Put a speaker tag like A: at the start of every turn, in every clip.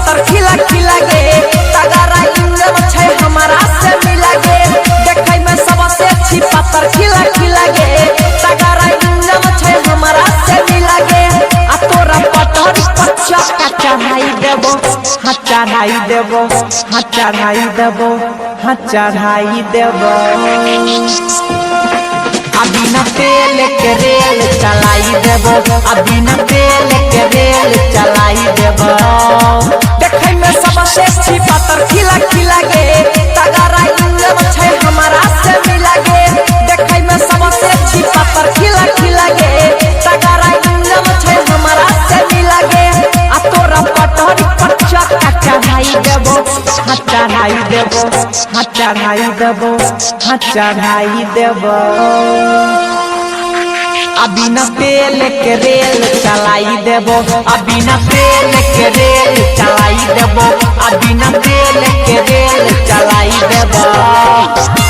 A: पातर खिला खिला गे तगड़ा इंजन छै हमारा से मिला गे देखै में सबसे अच्छी पातर खिला खिला गे तगड़ा इंजन छै हमारा से मिला गे आ तोरा पटरी पर चक्का चढ़ाई देबो हाथ चढ़ाई देबो हाथ चढ़ाई देबो हाथ चढ़ाई देबो अभी न तेल के रेल चलाई देबो अभी न तेल के रेल चलाई देबो देखै में सबसे अच्छी पातर खिला खिला गे तगड़ा इंजन छै हमारा से मिला गे देखै में सबसे अच्छी पातर खिला खिला गे तगड़ा इंजन छै हमारा से मिला गे आ तोरा पटरी पर चक्का चढ़ाई देबो हाथ चढ़ाई देबो हाथ चढ़ाई देबो हाथ चढ़ाई देबो अभी न तेल के रेल चलाई देबो अभी न तेल के रेल चलाई देबो अभी न तेल के रेल चलाई देबो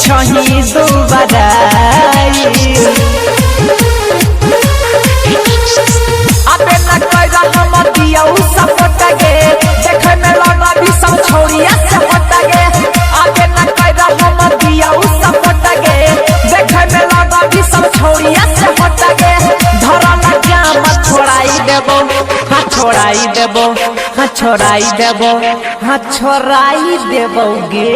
A: छही दुबराई अबे न कइरा हम दियौ सपोर्ट गे देखे में लगा भी सब छोड़िया से हट गे अबे न कइरा हम दियौ सपोर्ट गे देखे में लगा भी सब छोड़िया से हट गे धरा न जाम छोड़ाई देबो हाथ छोड़ाई देबो हाथ छोड़ाई देबो हाथ छोड़ाई देबो गे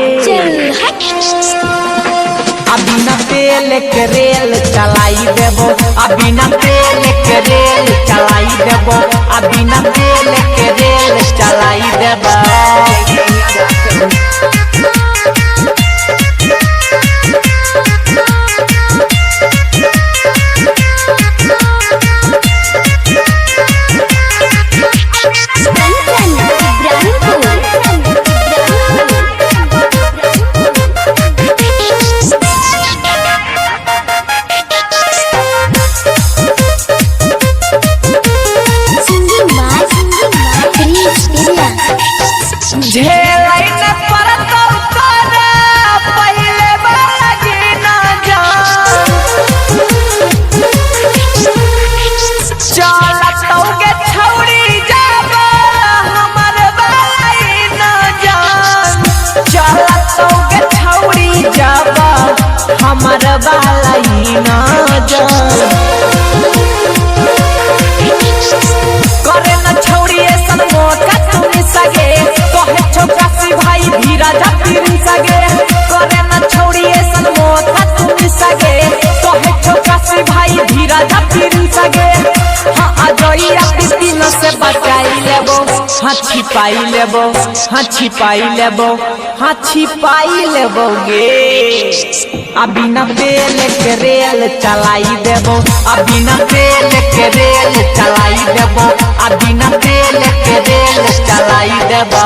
A: अभी न तेल के रेल चलाई देबो अभी न तेल के रेल चलाई देबो अभी न तेल के रेल चलाई देबो झेलाई न परतो तोरा पहिले बागी न जान चलतौ के छौड़ी जाबो हमर बाई न जान चलतौ के छौड़ी जाबो हमर बाई न जान करे न छौड़ी ऐसन मोटा तुम सगे भाई धीरज पीरी सगे करे न छोड़ी ऐसन मोथा तुम सगे कहे छोकसी भाई धीरज पीरी सगे हाँ अजइया तीन से बचाई लेबो हाँ छिपाई लेबो हाँ छिपाई लेबो हाँ छिपाई लेबो गे अभी न तेल के रेल चलाई देबो अभी न तेल के रेल चलाई देबो अभी न तेल के रेल चलाई देबो।